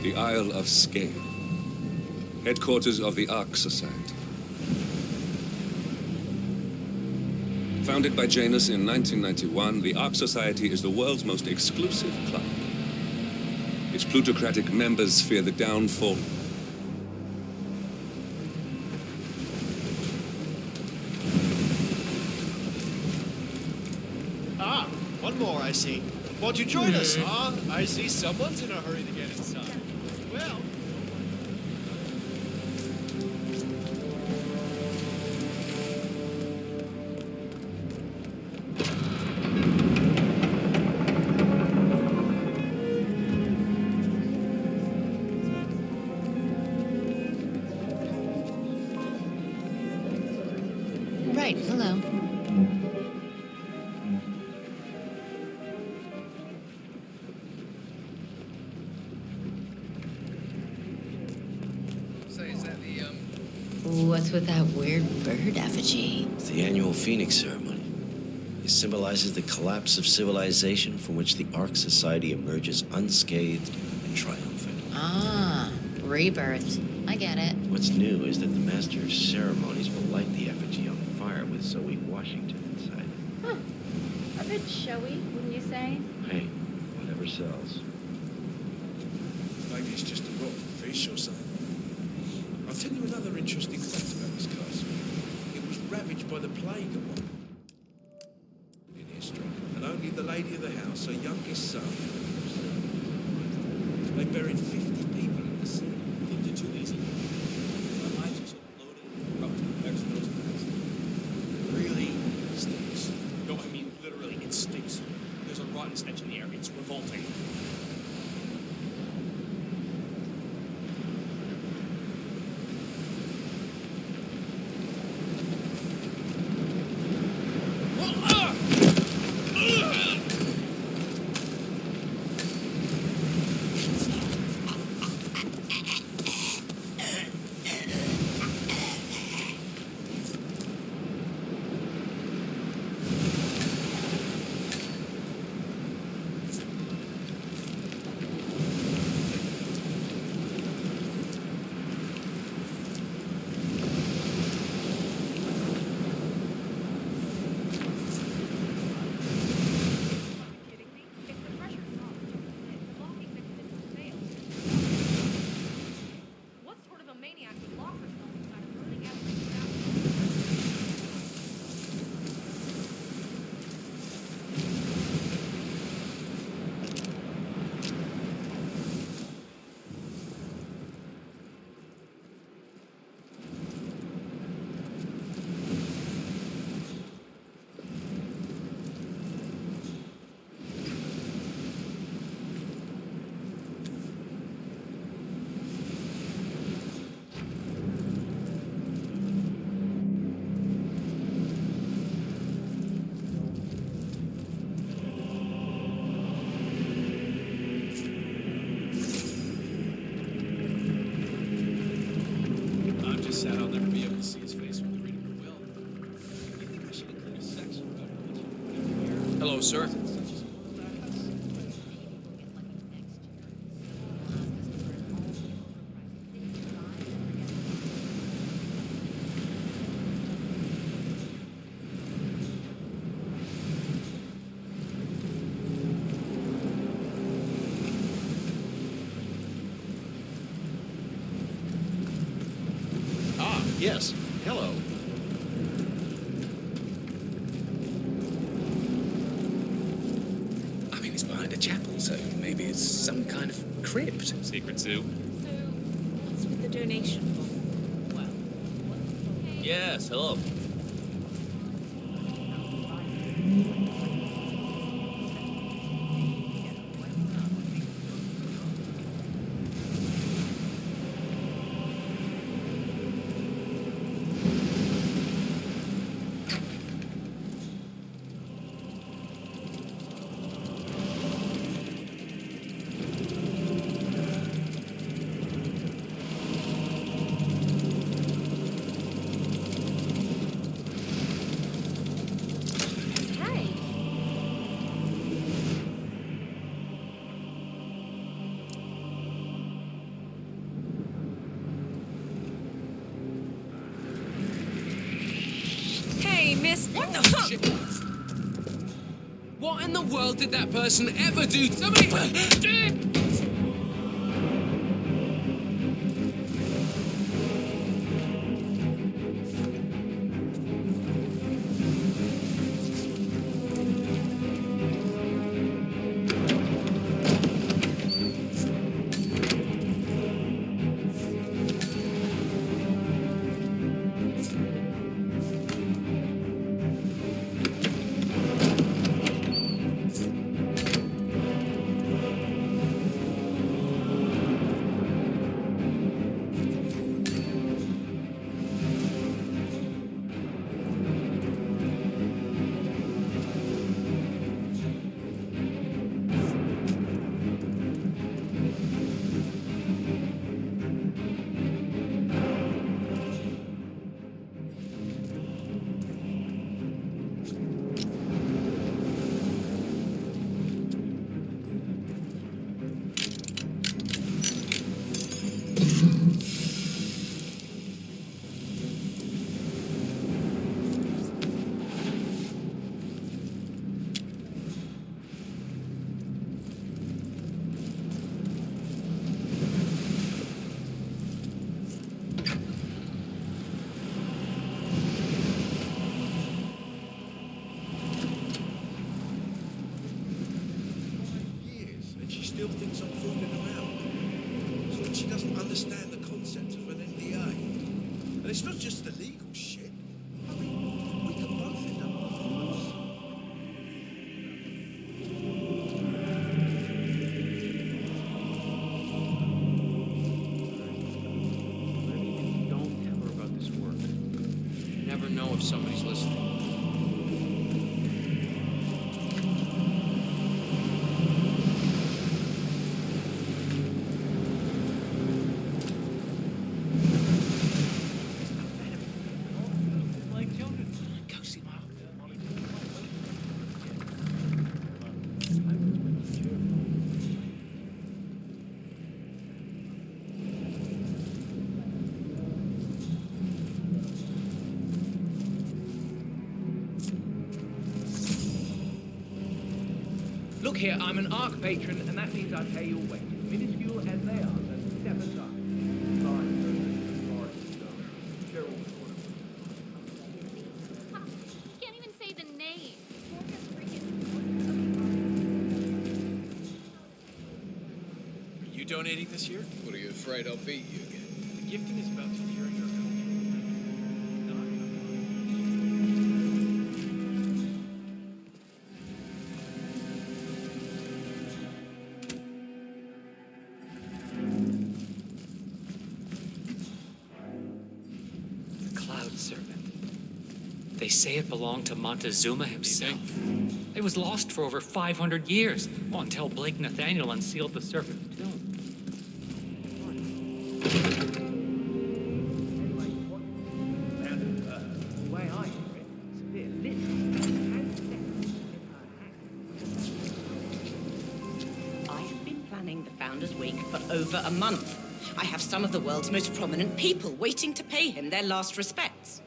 The Isle of Skye, headquarters of the Ark Society. Founded by Janus in 1991, the Ark Society is the world's most exclusive club. Its plutocratic members fear the downfall. Ah, one more, I see. Won't you join us? Ah, I see someone's in a hurry to get inside. Well... Right, hello. What's with that weird bird effigy? It's the annual Phoenix ceremony. It symbolizes the collapse of civilization from which the Ark Society emerges unscathed and triumphant. Ah, rebirth. I get it. What's new is that the Master of Ceremonies will light the effigy on fire with Zoe Washington inside it. Huh. A bit showy, wouldn't you say? Hey, whatever sells. Maybe it's just a rotten fish or something. I'll tell you another interesting fact about this castle. It was ravaged by the plague at one in history, and only the lady of the house, her youngest son, they buried 50 people in the sea. I think you're too easy. My mind's just loaded, corrupted, exposed. Really stinks. No, I mean literally, it stinks. There's a rotten stench in the air. It's revolting. Sad I'll never be able to see his face when they're reading her will. I think I should include a section about it. Hello, sir. Yes, hello. I mean, it's behind a chapel, so maybe it's some kind of crypt. Secret Zoo. So, what's with the donation bowl? Well, Yes, hello. me, miss. What the fuck? Shit. What in the world did that person ever do to me? Years, and she still thinks I'm fooling around. It's like she doesn't understand the concept of an NDA. And it's not just the legal shit. I mean, we could both end up on the rules. Don't tell her about this work. You never know if somebody's listening. Like children. Go see Mom. Look here, I'm an Ark patron, and that means I pay your way. Minuscule as they are, so step aside. Can't even say the name. Are you donating this year? What, are you afraid I'll beat you again? The gifting is about securing our culture. The Cloud Serpent. They say it belonged to Montezuma himself. It was lost for over 500 years, until Blake Nathaniel unsealed the serpent's tomb. The way I hear it, severe lit and sex in her hand. I have been planning the Founders Week for over a month. I have some of the world's most prominent people waiting to pay him their last respects.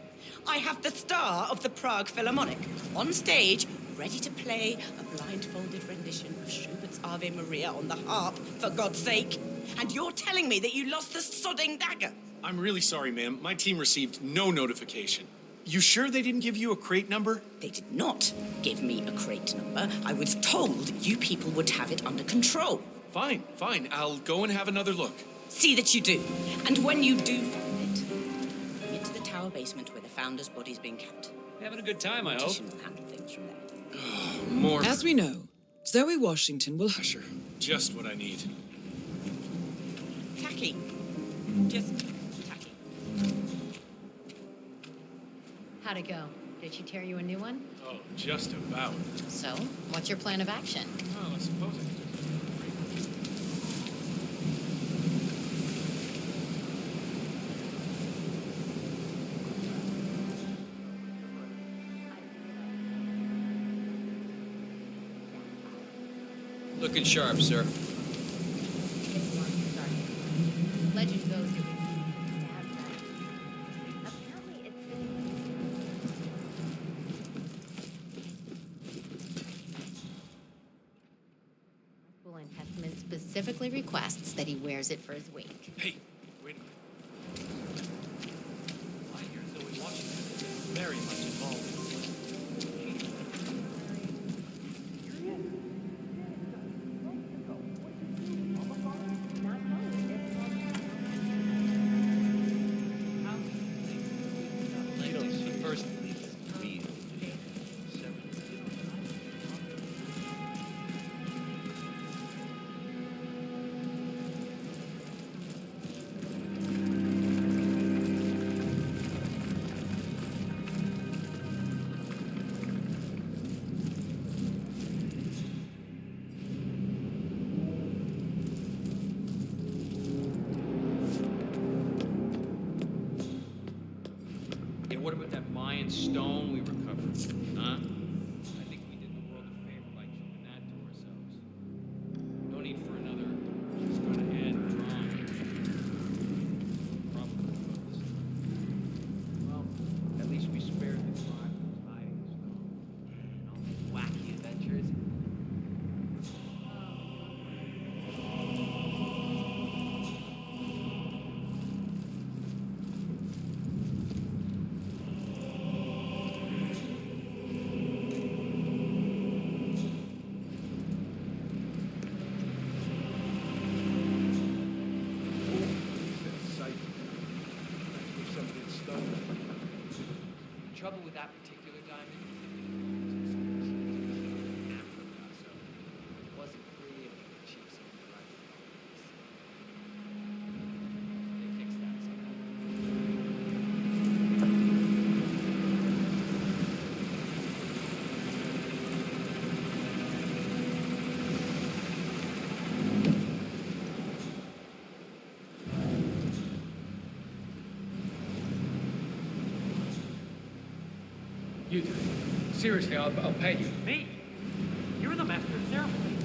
I have the star of the Prague Philharmonic on stage, ready to play a blindfolded rendition of Schubert's Ave Maria on the harp, for God's sake. And you're telling me that you lost the sodding dagger? I'm really sorry, ma'am. My team received no notification. You sure they didn't give you a crate number? They did not give me a crate number. I was told you people would have it under control. Fine, fine. I'll go and have another look. See that you do. And when you do find it, bring it to the tower basement where the Founder's body's being kept. Having a good time, I hope. Titian will handle things from there. More. As we know, Zoe Washington will... Sure. Just what I need. Tacky. Just tacky. How'd it go? Did she tear you a new one? Oh, just about. So, what's your plan of action? Oh, I suppose I could just... Looking sharp, sir. Legend goes specifically requests that he wears it for his wake. Hey, wait a minute. I hear Zoe Washington is very much involved. What about that Mayan stone we recovered? Huh? I think we did the world a favor by keeping that to ourselves. No need for another. Just go ahead and drawing. Probably close. Well, at least we spared the time of those hiding stones and all these wacky adventures. Trouble with that particular diamond, Africa, so it wasn't free and we could achieve some of the right things. They fixed that somehow. You do it. Seriously, I'll pay you. Me? You're the master of ceremony.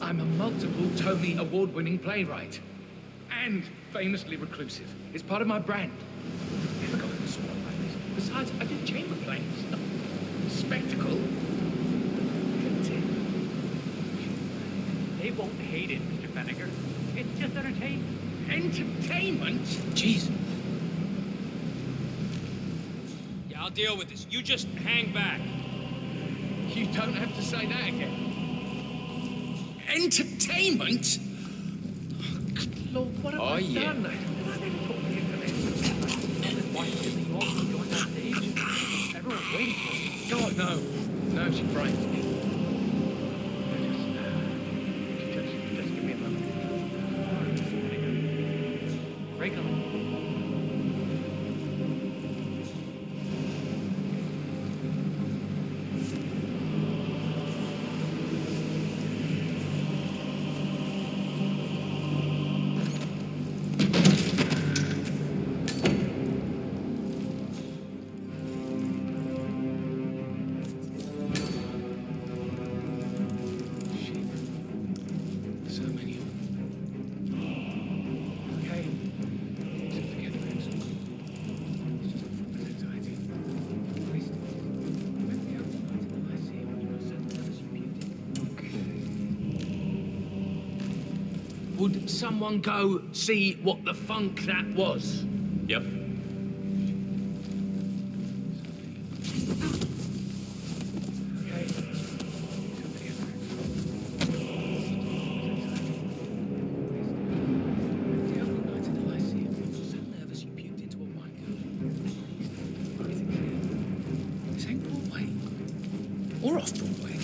I'm a multiple Tony award-winning playwright. And famously reclusive. It's part of my brand. Never got in a spot like this. Besides, I do chamber plays. Spectacle. That's it. They won't hate it, Mr. Fenniger. It's just entertainment. Entertainment? Jeez. Yeah, I'll deal with this. You just hang back. You don't have to say that again. Entertainment? Lord, what have I done? Why didn't you all join that stage? Everyone's waiting for you. God, no. No, she frightens me. Just give me a moment. Regular. So many of them. Okay. So forget the rest. It's just a football anxiety. Please, let me out until I see what you said as you beauty. Okay. Would someone go see what the funk that was? Yep. Okay. So many of them. Or off Broadway.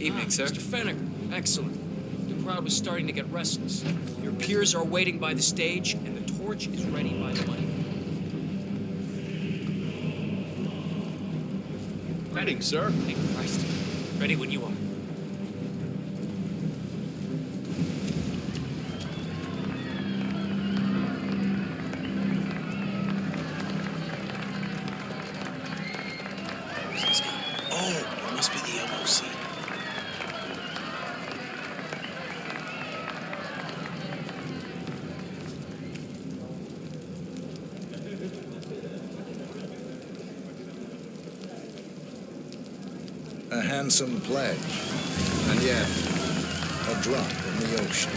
Evening, sir. Mr. Fenniger, excellent. The crowd was starting to get restless. Your peers are waiting by the stage, and the torch is ready by the money. Ready, sir. Thank Christ. Ready when you are. Where's this guy? Oh, it must be the elbow seat. A handsome pledge, and yet a drop in the ocean.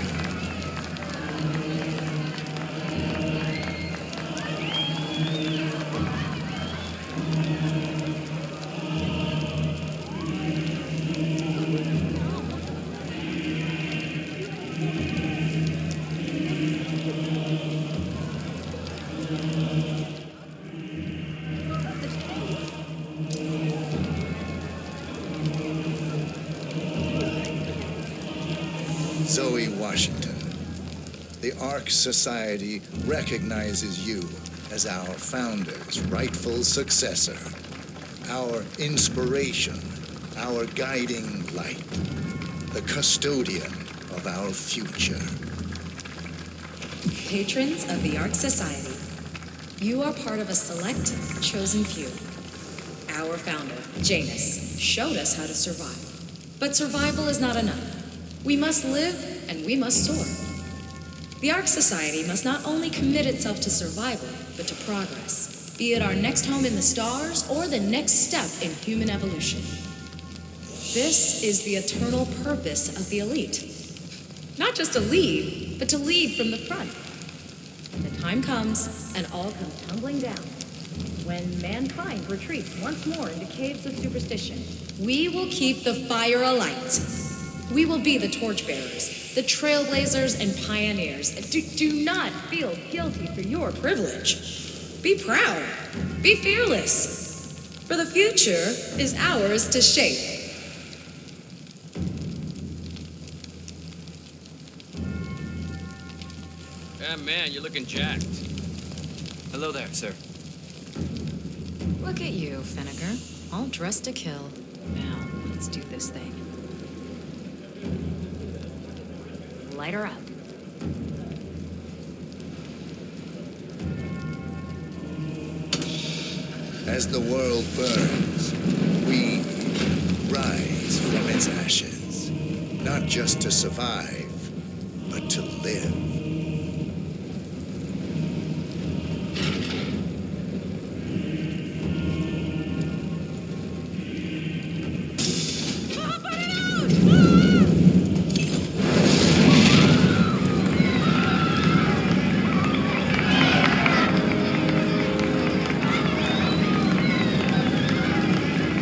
Zoe Washington, the Ark Society recognizes you as our founder's rightful successor, our inspiration, our guiding light, the custodian of our future. Patrons of the Ark Society, you are part of a select, chosen few. Our founder, Janus, showed us how to survive. But survival is not enough. We must live and we must soar. The Ark Society must not only commit itself to survival, but to progress, be it our next home in the stars or the next step in human evolution. This is the eternal purpose of the elite. Not just to lead, but to lead from the front. The time comes, and all comes tumbling down. When mankind retreats once more into caves of superstition, we will keep the fire alight. We will be the torchbearers, the trailblazers and pioneers. Do not feel guilty for your privilege. Be proud. Be fearless. For the future is ours to shape. Yeah, man, you're looking jacked. Hello there, sir. Look at you, Fenniger. All dressed to kill. Now, let's do this thing. Light her up. As the world burns, we rise from its ashes, not just to survive, but to live.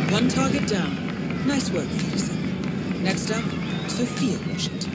One target down. Nice work, 37. Next up, Sophia Washington.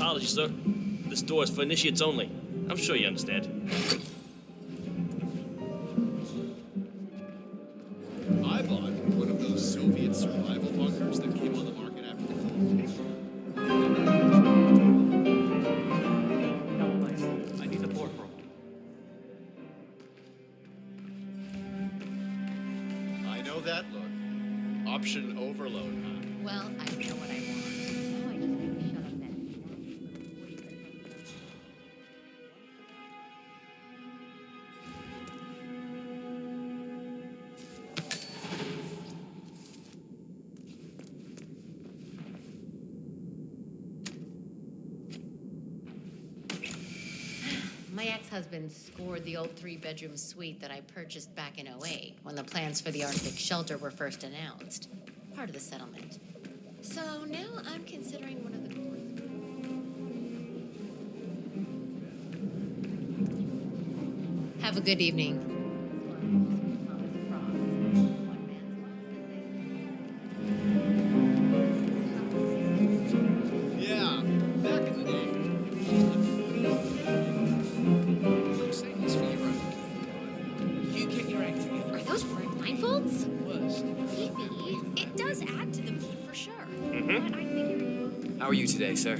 Apologies, sir. This door is for initiates only. I'm sure you understand. I bought one of those Soviet survival bunkers that came on the market after the Cold War. I need the port room. I know that look. Option overload, huh? Well, I know what I want. Now I just need to shut up that. My ex-husband scored the old three-bedroom suite that I purchased back in '08 when the plans for the Arctic shelter were first announced. Part of the settlement. So now I'm considering one of the courts. Have a good evening. Yeah, back in the day. Saying this for you, right? You get your act together. Are those blindfolds? Worst. Maybe. It does add to the mood for sure. Mm-hmm. But I figure How are you today, sir?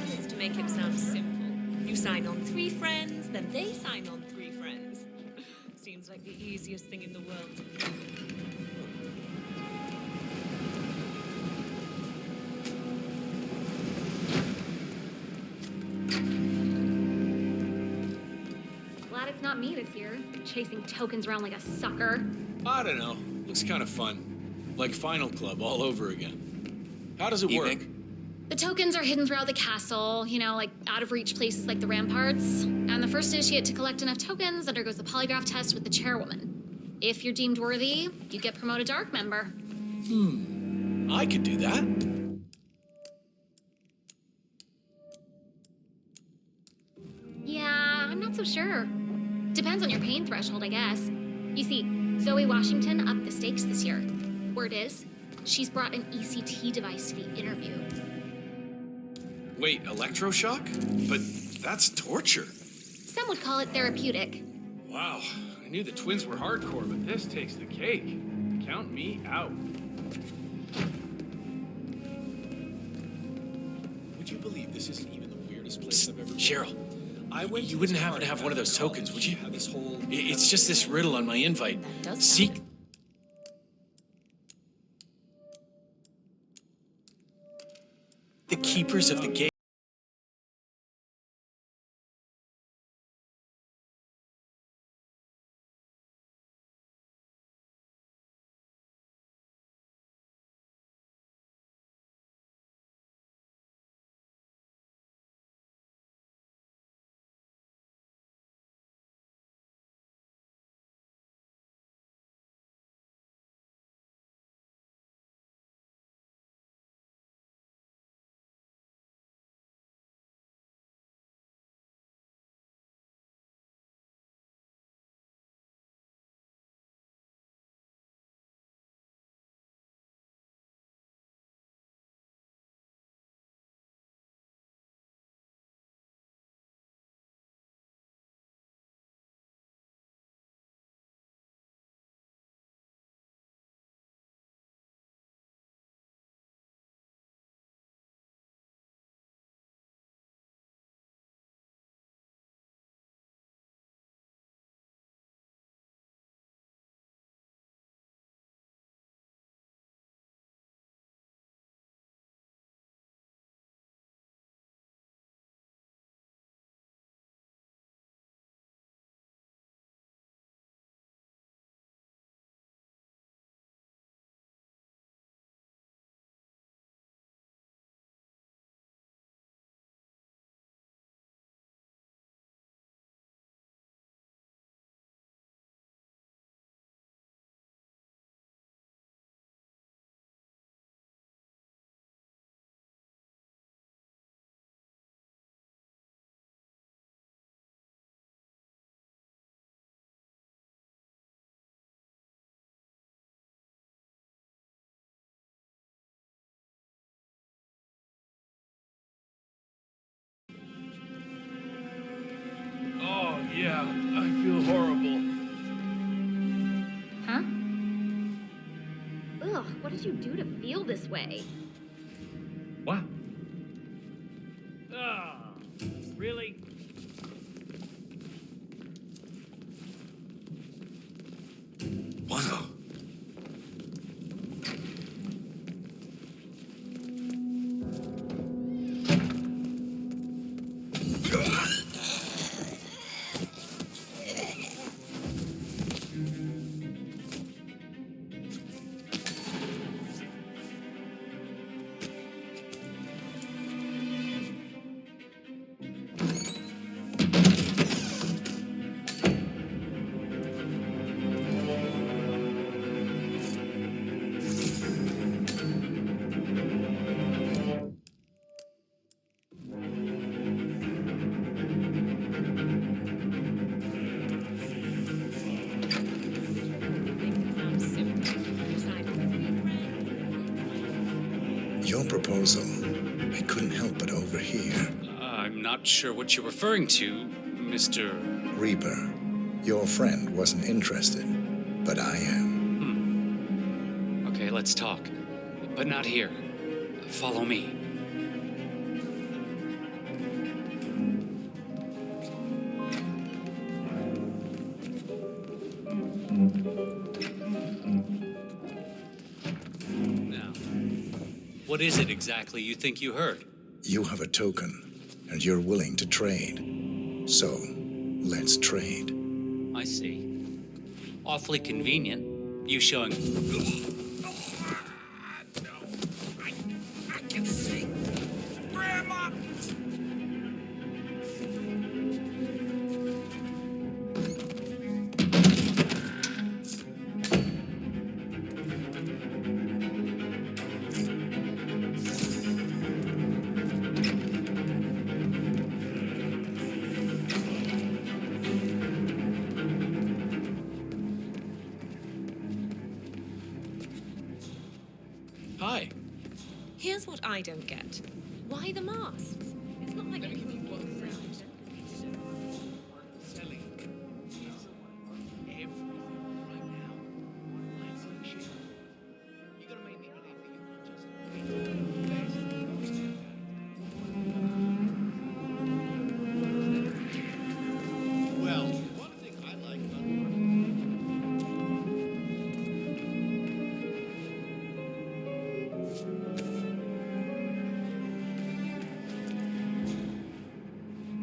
It's to make him sound simple. You sign on 3 friends, then they sign on 3 friends. Seems like the easiest thing in the world to do. glad it's not me this year, chasing tokens around like a sucker. I don't know. Looks kind of fun. Like Final Club all over again. How does it work? The tokens are hidden throughout the castle, you know, like out of reach places like the ramparts. And the first initiate to collect enough tokens undergoes the polygraph test with the chairwoman. If you're deemed worthy, you get promoted to Ark member. I could do that. Yeah, I'm not so sure. Depends on your pain threshold, I guess. You see, Zoe Washington upped the stakes this year. Word is, she's brought an ECT device to the interview. Wait, electroshock? But that's torture. Some would call it therapeutic. Wow, I knew the twins were hardcore, but this takes the cake. Count me out. Would you believe this isn't even the weirdest place I've ever been? Cheryl, You wouldn't happen to have one of those tokens, would you? It's just this riddle on my invite. Seek the keepers of the gate. feel horrible. Huh? Ugh, what did you do to feel this way? What? Ah, really? Wow. Your proposal, I couldn't help but overhear. I'm not sure what you're referring to, Mr. Reaper, your friend wasn't interested, but I am. Okay, let's talk. But not here. Follow me. Now, what is it exactly you think you heard? You have a token, and you're willing to trade. So, let's trade. I see. Awfully convenient. You showing... I can see. Grandma! Hi. Here's what I don't get. Why the masks? It's not like Well, one thing I like about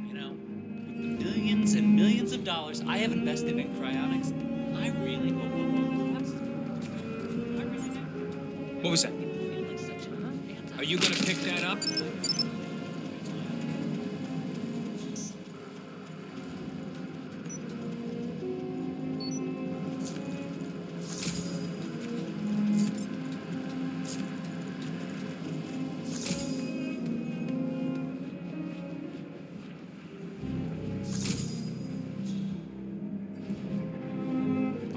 You know, with the millions and millions of dollars I have invested in cryonics, I really hope the world collapses. I really do. What was that? Are you gonna pick that up?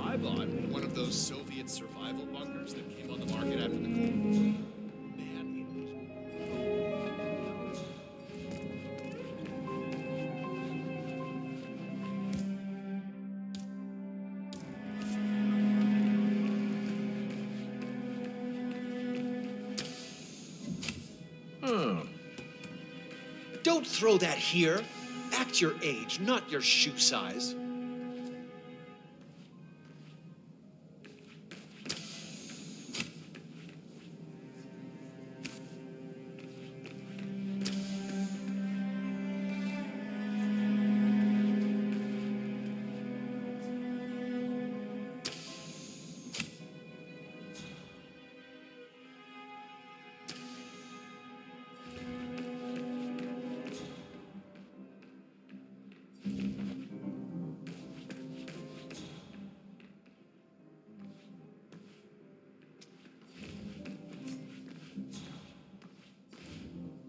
I bought one of those Soviet survival bunkers that came on the market after the Cold War. Man, it was... Don't throw that here. Act your age, not your shoe size.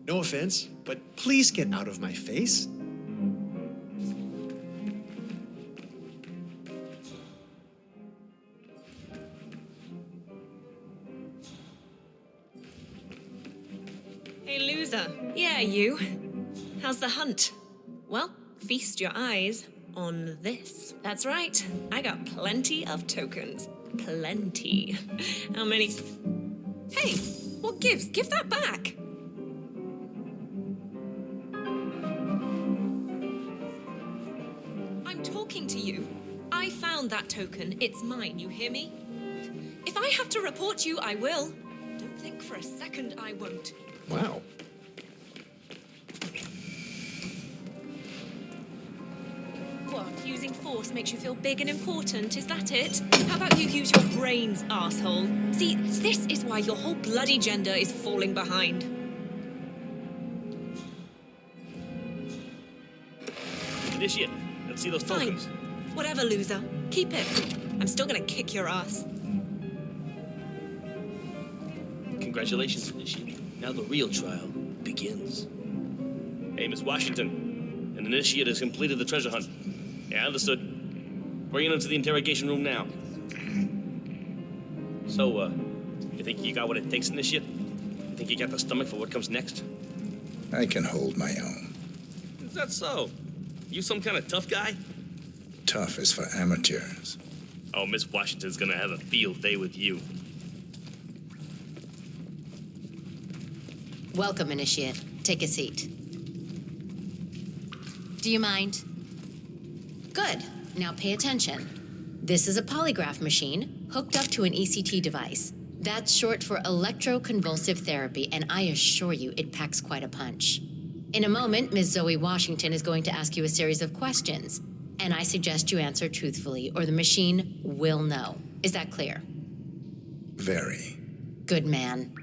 No offense, but please get out of my face. Hey, loser. Yeah, you. How's the hunt? Well, feast your eyes. on this. That's right. I got plenty of tokens. Plenty. How many? Hey, what gives? Give that back. I'm talking to you. I found that token. It's mine. You hear me? If I have to report you, I will. Don't think for a second I won't. Wow. What, using force makes you feel big and important, is that it? How about you use your brains, asshole? See, this is why your whole bloody gender is falling behind. Initiate. Let's see those tokens. Fine. Whatever, loser. Keep it. I'm still gonna kick your ass. Congratulations, Initiate. Now the real trial begins. Hey, Miss Washington. An Initiate has completed the treasure hunt. Yeah, understood. Bringing him to the interrogation room now. So, you think you got what it takes, Initiate? You think you got the stomach for what comes next? I can hold my own. Is that so? You some kind of tough guy? Tough is for amateurs. Oh, Miss Washington's gonna have a field day with you. Welcome, Initiate. Take a seat. Do you mind? Good. Now pay attention. This is a polygraph machine hooked up to an ECT device. That's short for electroconvulsive therapy, and I assure you it packs quite a punch. In a moment, Ms. Zoe Washington is going to ask you a series of questions, and I suggest you answer truthfully, or the machine will know. Is that clear? Very. Good man.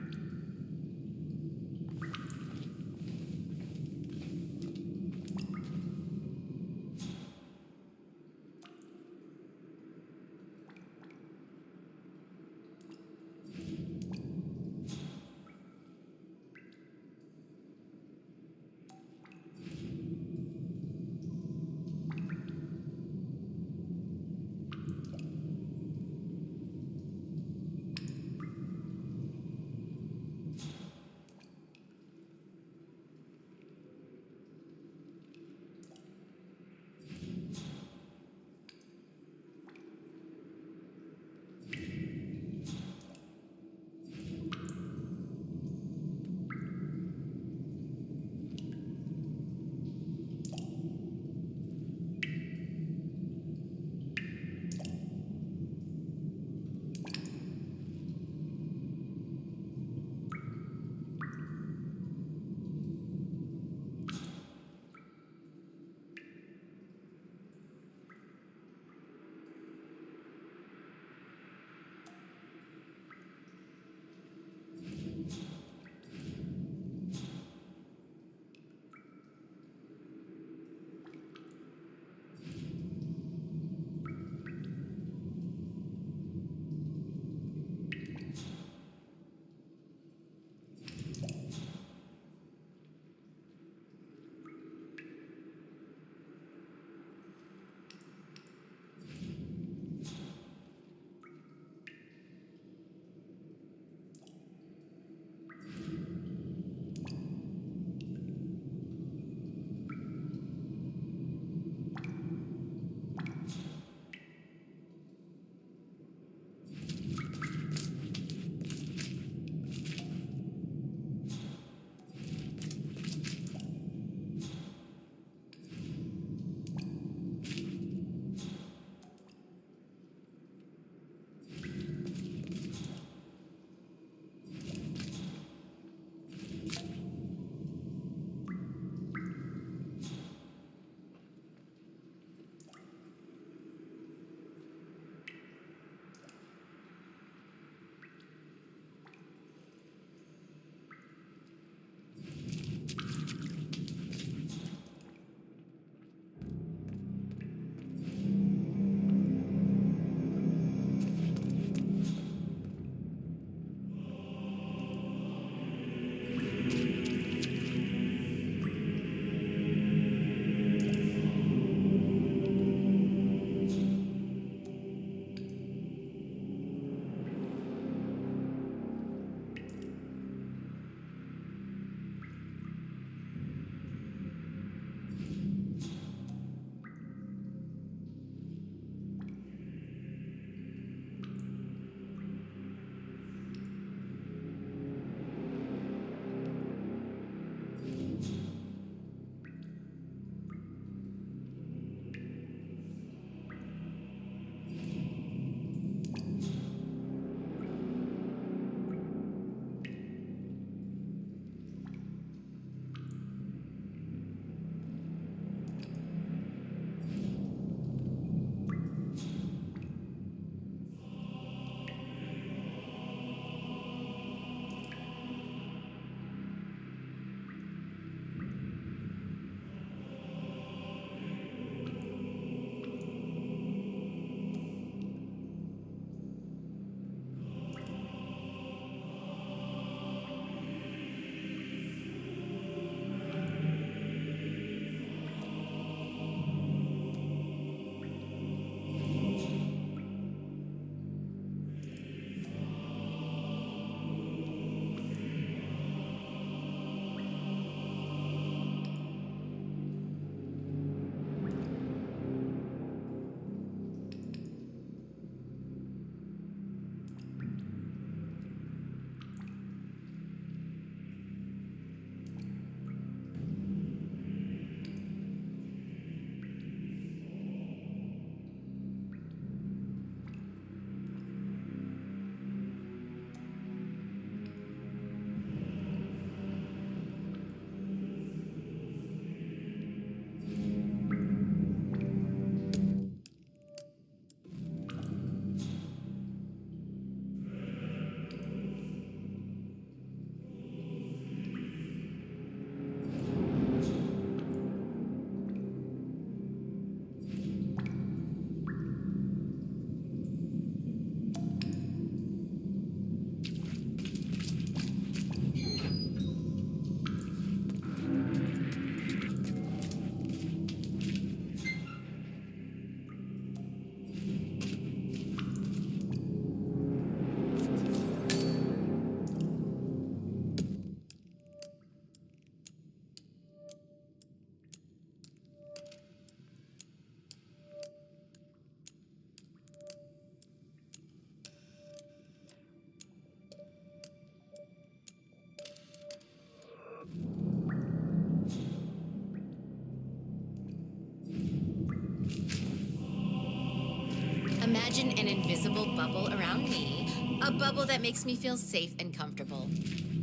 A bubble that makes me feel safe and comfortable.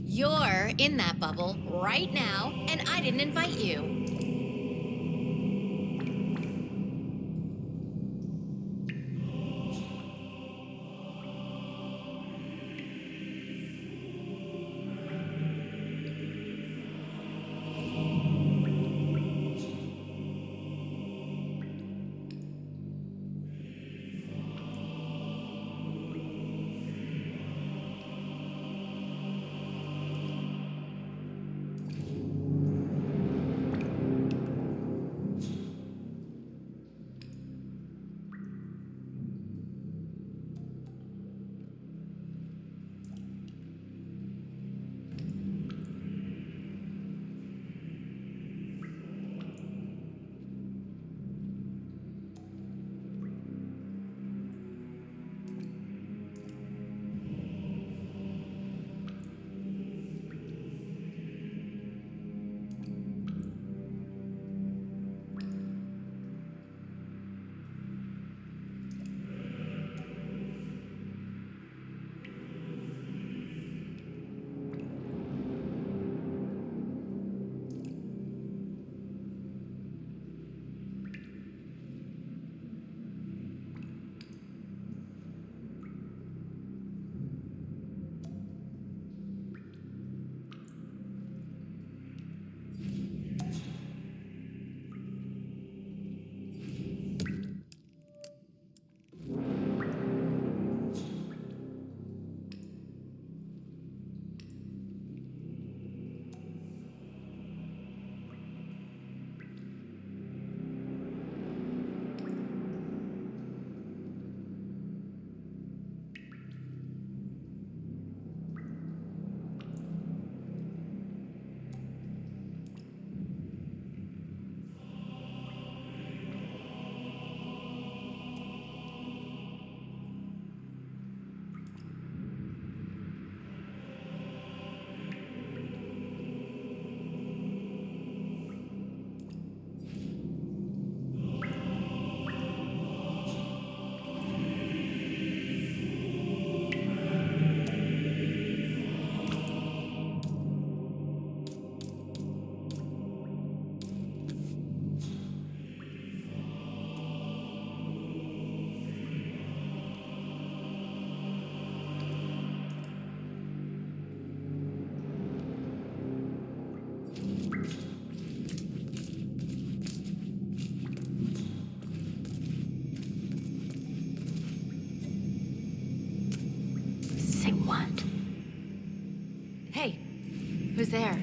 You're in that bubble right now, and I didn't invite you. Say what? Hey, who's there?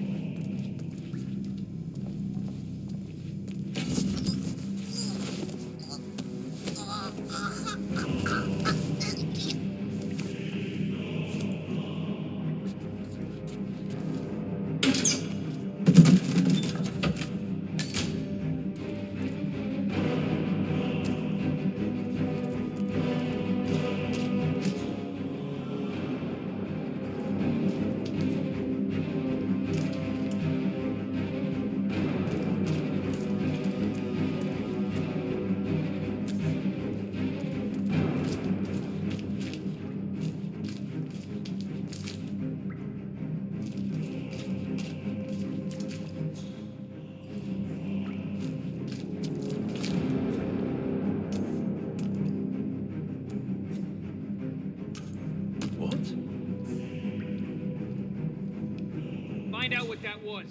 Find out what that was.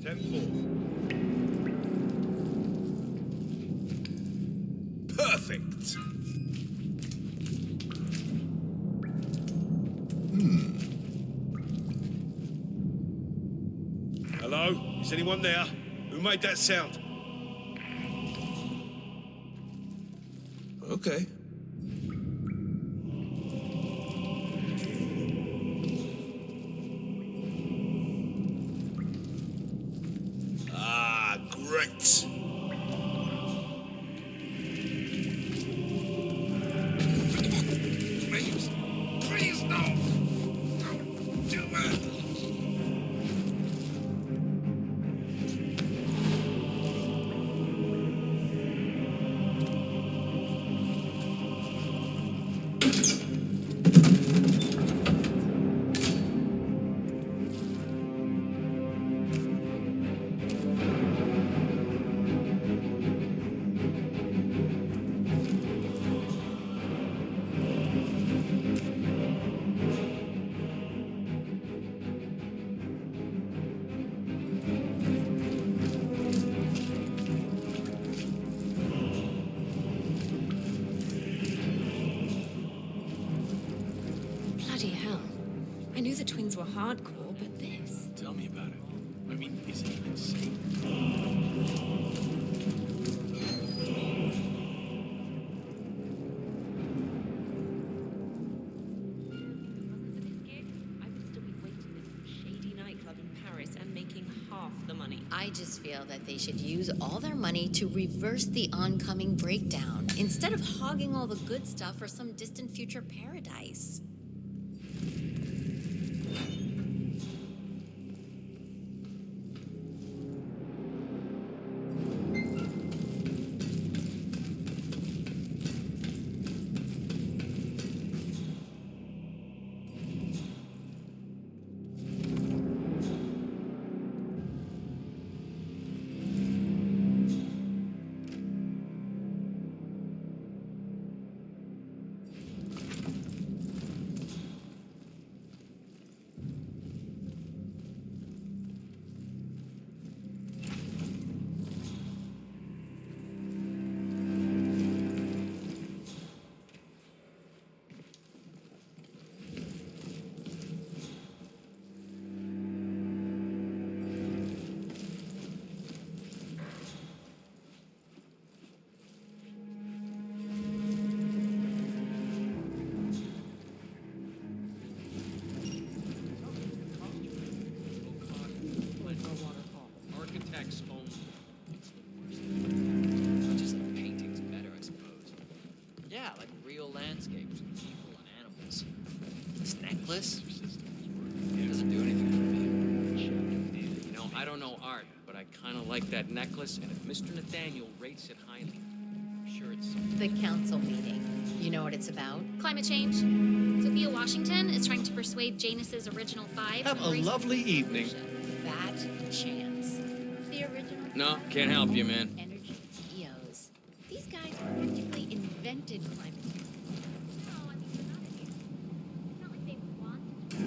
10-4. Perfect. Hello? Is anyone there? Who made that sound? Okay. Ah, great. Please, please, no. Don't do it. I knew the twins were hardcore, but this... Tell me about it. I mean, is he insane? I just feel that they should use all their money to reverse the oncoming breakdown instead of hogging all the good stuff for some distant future paradise. Architects only. It's the worst. Just like paintings better, I suppose. Yeah, like real landscapes with people and animals. This necklace? It doesn't do anything for me. You know, I don't know art, but I kind of like that necklace, and if Mr. Nathaniel rates it highly, I'm sure it's... The council meeting. You know what it's about? Climate change. Sophia Washington is trying to persuade Janus's original five. Have a lovely evening. That chance. The original. No, can't help you, man. Energy EOs. These guys practically invented climate change. No, I mean, they're not idiots. It's not like they want to.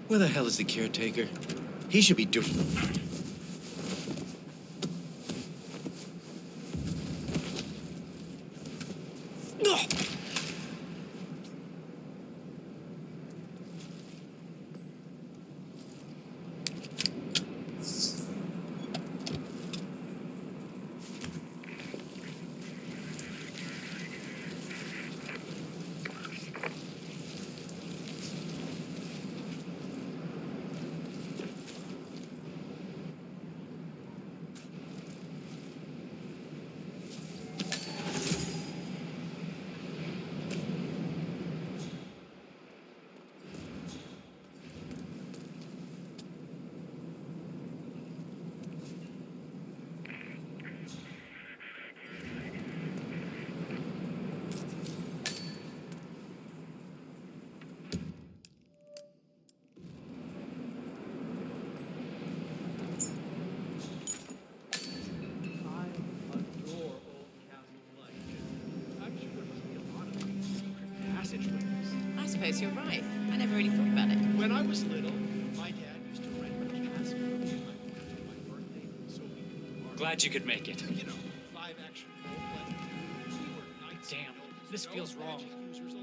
Where the hell is the caretaker? He should be doing... guys, you're right. I never really thought about it. When I was little, my dad used to rent a castle for my birthday, so we could party. Glad you could make it. You know, 5 action role-playing. We were knights. Damn, this feels wrong.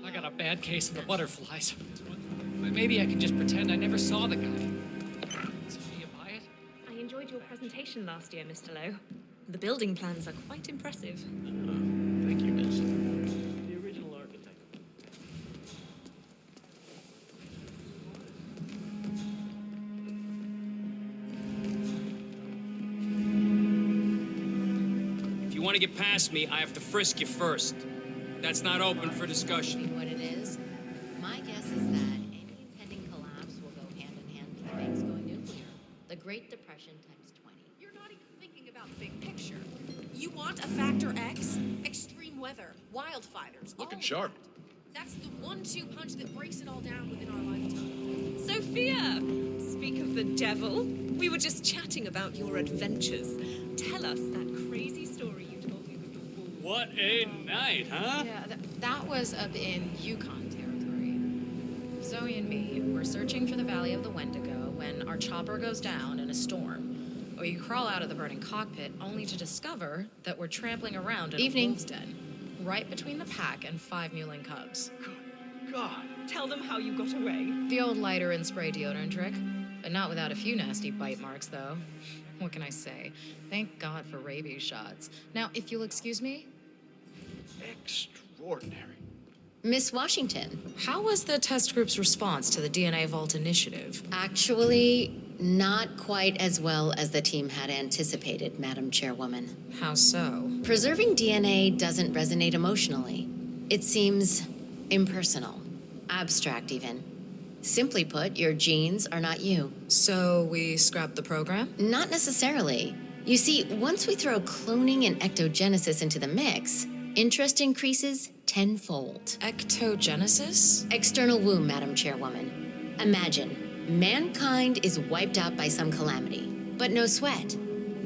I got a bad case of the butterflies. Maybe I can just pretend I never saw the guy. Sophia, buy it? I enjoyed your presentation last year, Mr. Lowe. The building plans are quite impressive. Thank you, miss. The original architect. If you want to get past me, I have to frisk you first. That's not open for discussion. What it is? My guess is that any impending collapse will go hand in hand with the banks going nuclear. The Great Depression times 20. You're not even thinking about the big picture. You want a factor X? Extreme weather, wildfires. Looking all sharp. that. That's the 1-2 punch that breaks it all down within our lifetime. Sophia! Speak of the devil. We were just chatting about your adventures. Tell us that crazy story you told me with your bull. What a night, huh? Yeah, that was up in Yukon territory. Zoe and me were searching for the Valley of the Wendigo when our chopper goes down in a storm. We crawl out of the burning cockpit only to discover that we're trampling around in a wolf's den, right between the pack and 5 mewling cubs. God, tell them how you got away. The old lighter and spray deodorant trick, but not without a few nasty bite marks, though. What can I say? Thank God for rabies shots. Now, if you'll excuse me. Extraordinary. Miss Washington. How was the test group's response to the DNA Vault initiative? Actually, not quite as well as the team had anticipated, Madam Chairwoman. How so? Preserving DNA doesn't resonate emotionally. It seems impersonal, abstract even. Simply put, your genes are not you. So we scrap the program? Not necessarily. You see, once we throw cloning and ectogenesis into the mix, interest increases tenfold. Ectogenesis? External womb, Madam Chairwoman. Imagine, mankind is wiped out by some calamity, but no sweat.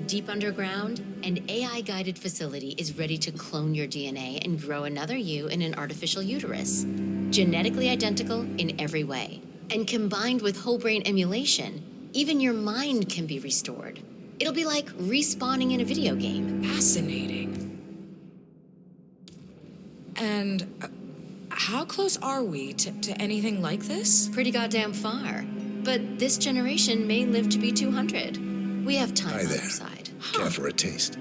Deep underground, an AI-guided facility is ready to clone your DNA and grow another you in an artificial uterus. Genetically identical in every way. And combined with whole brain emulation, even your mind can be restored. It'll be like respawning in a video game. Fascinating. And how close are we to anything like this? Pretty goddamn far. But this generation may live to be 200. We have time Hi on there. our side. Care for a taste?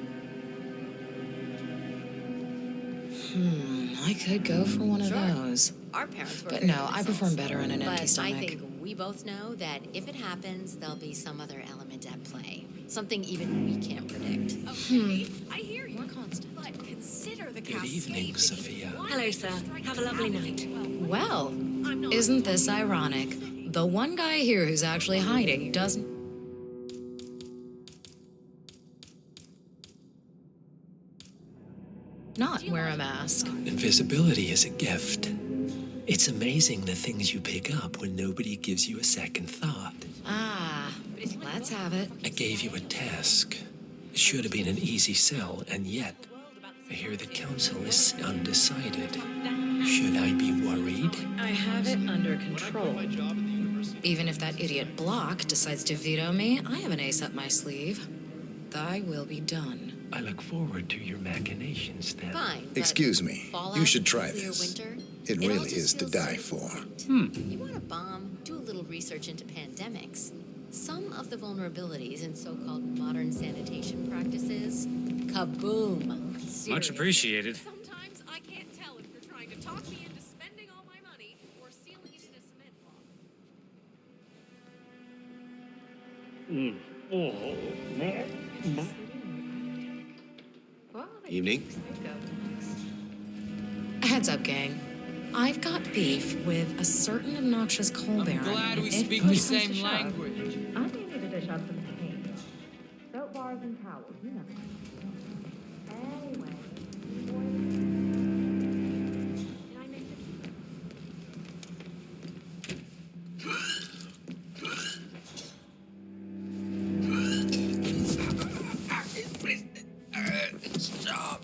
I could go for one of those. Our parents were But very no, I perform better in an empty But stomach. I think we both know that if it happens, there'll be some other element at play. Something even we can't predict. Okay, I hear you. More constant. But consider the Good cascade evening, that Sophia. you want Hello, to sir. strike Have a lovely out night. with. Well, I'm not. isn't this ironic? The one guy here who's actually hiding doesn't... not wear a mask. Invisibility is a gift. It's amazing the things you pick up when nobody gives you a second thought. Ah, let's have it. I gave you a task. It should have been an easy sell, and yet I hear the council is undecided. Should I be worried? I have it under control. Even if that idiot Block decides to veto me, I have an ace up my sleeve. Thy will be done. I look forward to your machinations then. Fine. but Excuse me. fallout, You should try nuclear this. Winter, It all really just is to feels die so for. distant. You want a bomb? Do a little research into pandemics. Some of the vulnerabilities in so-called modern sanitation practices. Kaboom! Much Seriously. appreciated. Sometimes I can't tell if you're trying to talk me into spending all my money or sealing it in a cement block. Evening. Heads up, gang. I've got beef with a certain obnoxious coal baron. Glad we and if speak push the comes to same shove, language. I may need to dish out some pain. Soap bars and towels, you never know. Anyway. Stop.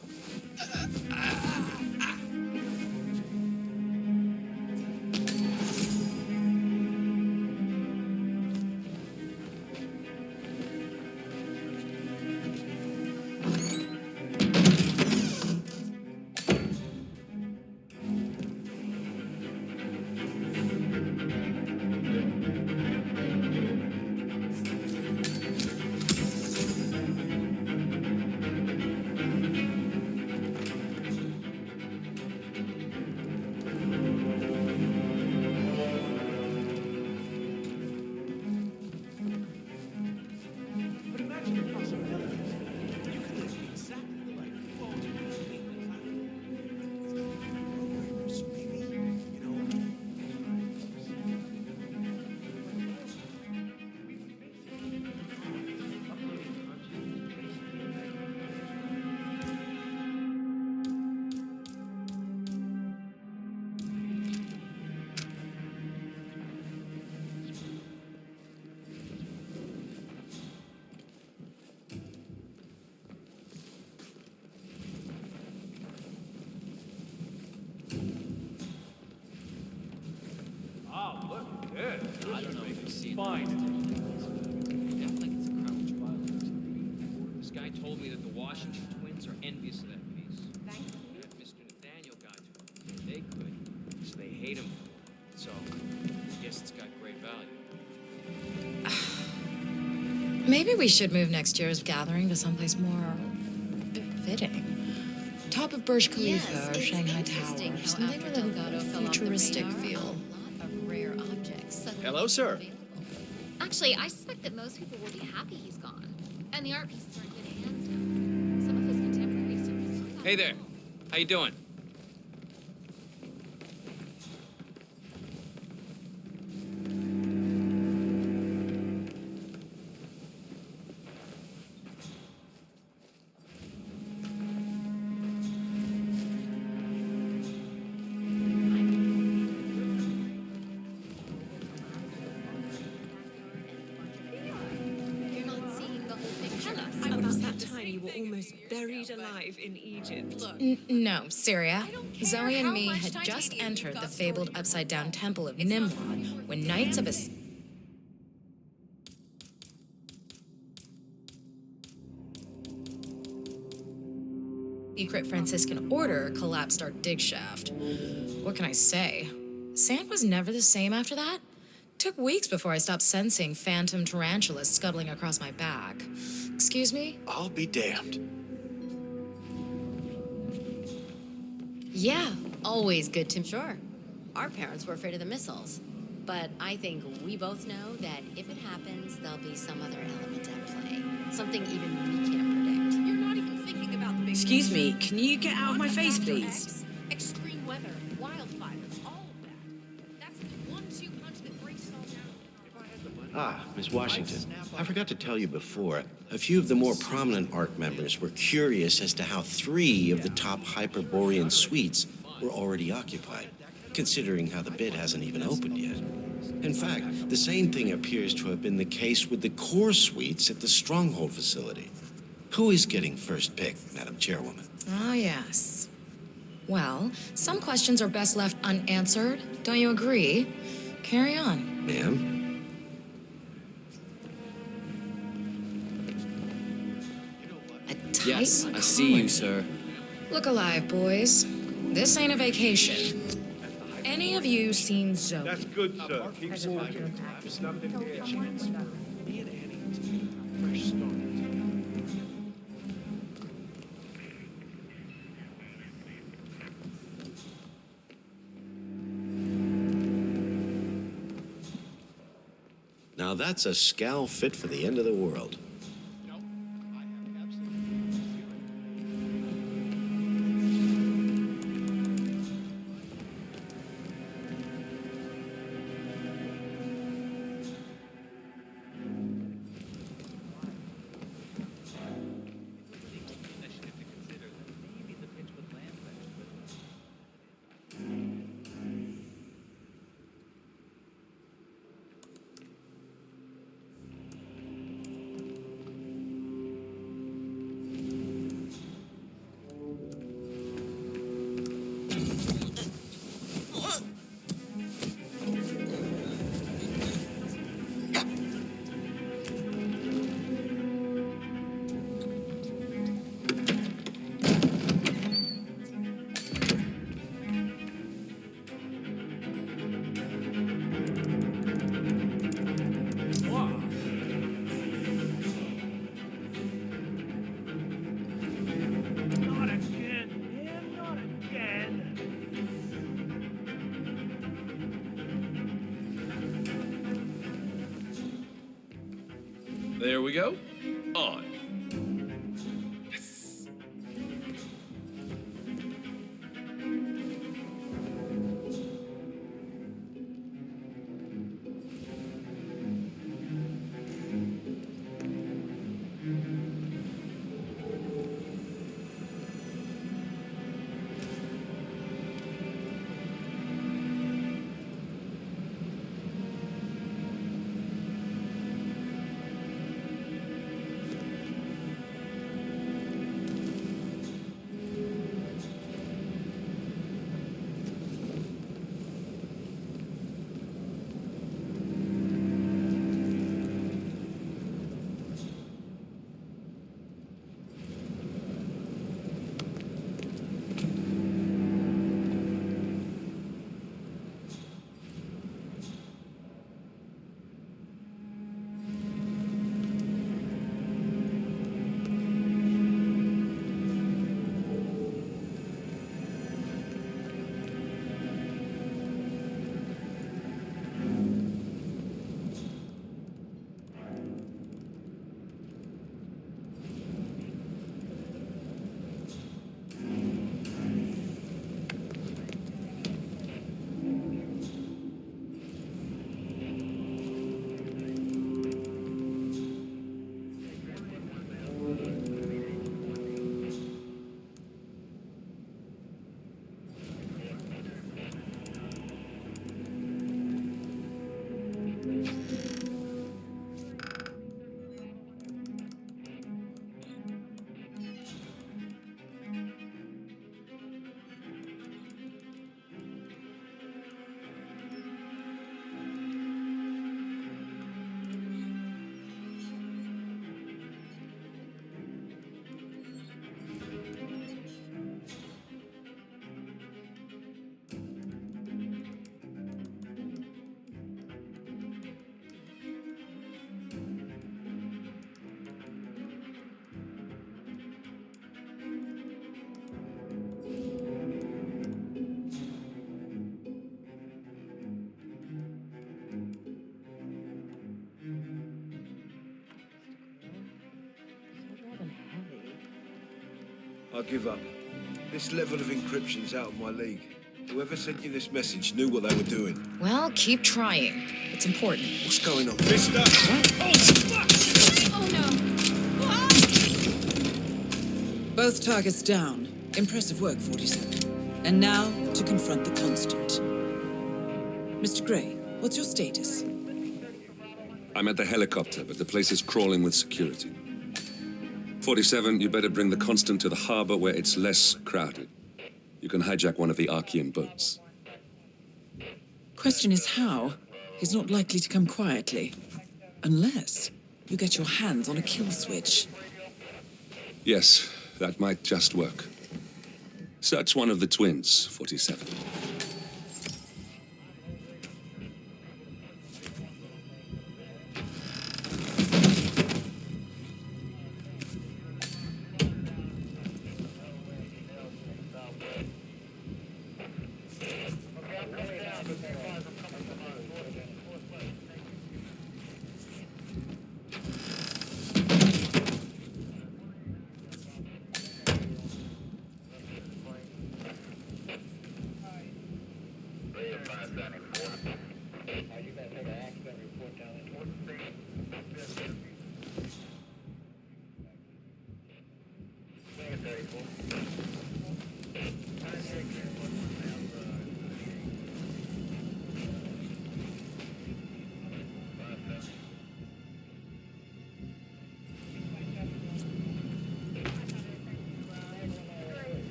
fine. Definitely gets a crown twilight. This guy told me that the Washington twins are envious of that piece. That Mr. Nathaniel got to him. They could, so they hate him for it. So, I guess it's got great value. Maybe we should move next year's gathering to someplace more fitting. Top of Burj Khalifa or Shanghai Tower. Something with a futuristic feel. A lot of rare objects suddenly Hello, sir. available. Actually, I suspect that most people will be happy he's gone. And the art pieces are in good hands now. Some of his contemporaries still. Hey there. How you doing? You're not seeing the whole picture. About that time you were almost buried alive in Egypt. No, Syria. Zoe and me had just entered the fabled upside-down temple of Nimrod when knights of a... secret Franciscan order collapsed our dig shaft. What can I say? Sand was never the same after that. Took weeks before I stopped sensing phantom tarantulas scuttling across my back. Excuse me? I'll be damned. Yeah, always good to... Sure. Our parents were afraid of the missiles. But I think we both know that if it happens, there'll be some other element at play. Something even we can't predict. You're not even thinking about the big Excuse me, picture. can you get out of my face, Factor please? X, extreme weather, wildfires, all of that. That's the 1-2 punch that breaks it all down. Ah, Miss Washington, I forgot to tell you before, a few of the more prominent ARC members were curious as to how 3 of the top Hyperborean suites were already occupied, considering how the bid hasn't even opened yet. In fact, the same thing appears to have been the case with the core suites at the Stronghold facility. Who is getting first pick, Madam Chairwoman? Ah, yes. Well, some questions are best left unanswered. Don't you agree? Carry on. Ma'am? Yes, I see you, sir. Look alive, boys. This ain't a vacation. Any of you seen Zoe? That's good, sir. Keep walking. There's nothing here. Chance for me and Annie to get a fresh start. Now that's a scowl fit for the end of the world. There we go. On. I give up. This level of encryption's out of my league. Whoever sent you this message knew what they were doing. Well, keep trying. It's important. What's going on? Mister! Oh no! Both targets down. Impressive work, 47. And now to confront the Constant. Mr. Gray, what's your status? I'm at the helicopter, but the place is crawling with security. 47, you better bring the Constant to the harbor where it's less crowded. You can hijack one of the Archean boats. Question is how? He's not likely to come quietly. Unless you get your hands on a kill switch. Yes, that might just work. Search one of the twins, 47.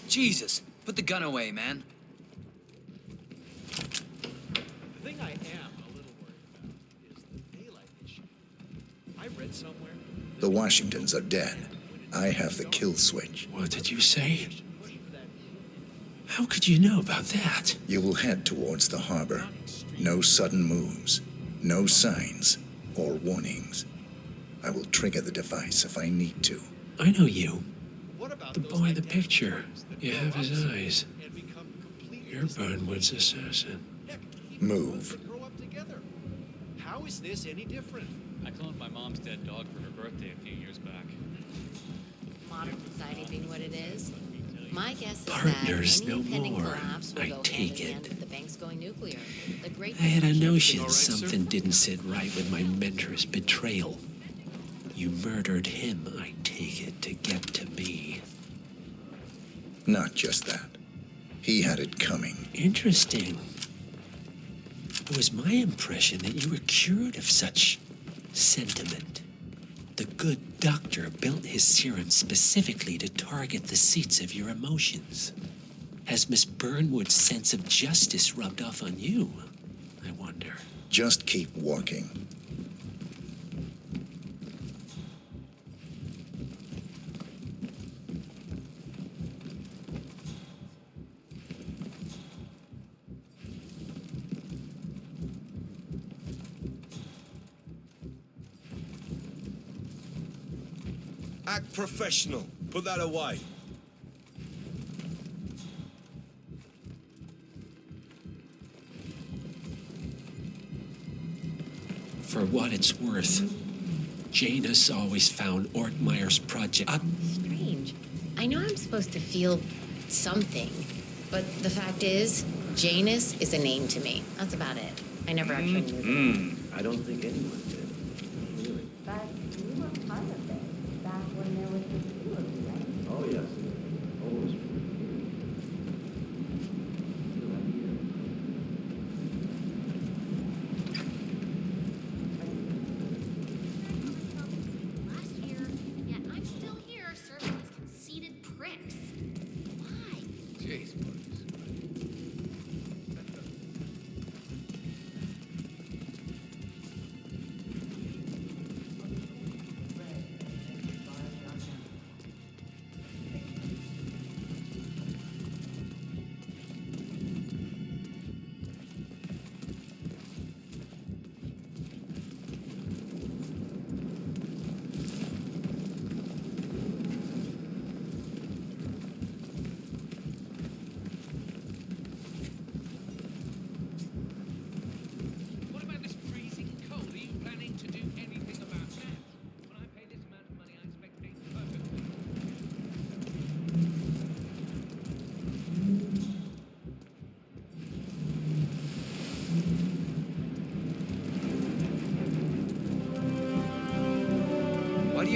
Jesus, put the gun away, man. The thing I am a little worried about is the daylight issue. I read somewhere. The Washingtons are dead. I have the kill switch. What did you say? How could you know about that? You will head towards the harbor. No sudden moves, no signs or warnings. I will trigger the device if I need to. I know you. The boy in the picture. You have his eyes. You're Burnwood's assassin. Move. Grow up together. How is this any different? I cloned my mom's dead dog for her birthday a few years back. Modern society being what it is, my guess is Partners that no any pending more. collapse will I go take hand in it. hand with the banks going nuclear. The great I had a notion all right, sir? something didn't sit right with my mentor's betrayal. You murdered him, I take it, to get to me. Not just that. He had it coming. Interesting. It was my impression that you were cured of such sentiment. The good doctor built his serum specifically to target the seats of your emotions. Has Miss Burnwood's sense of justice rubbed off on you? I wonder. Just keep walking. Act professional. Put that away. For what it's worth, Janus always found Ortmeyer's project strange. I know I'm supposed to feel something, but the fact is, Janus is a name to me. That's about it. I never actually knew that. I don't think anyone did. Really. But you were part of it back when there was the two of you, right? Oh, yes. Always. Last year, yet I'm still here serving these conceited pricks. Why? Jeez,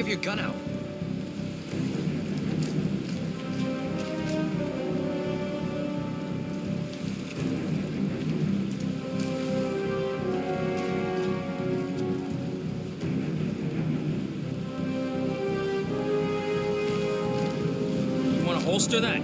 have your gun out. You want to holster that?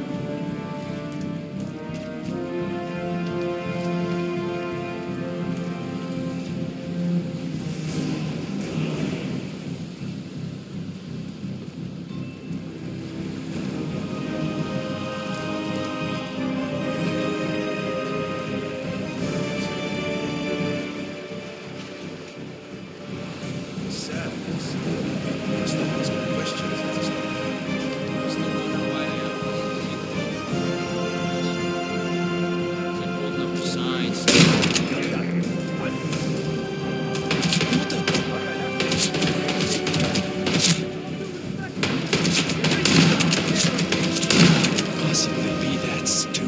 Sad. It's the asking questions at this time. It's the wonder why I It's like holding up the signs. Possibly be that stupid.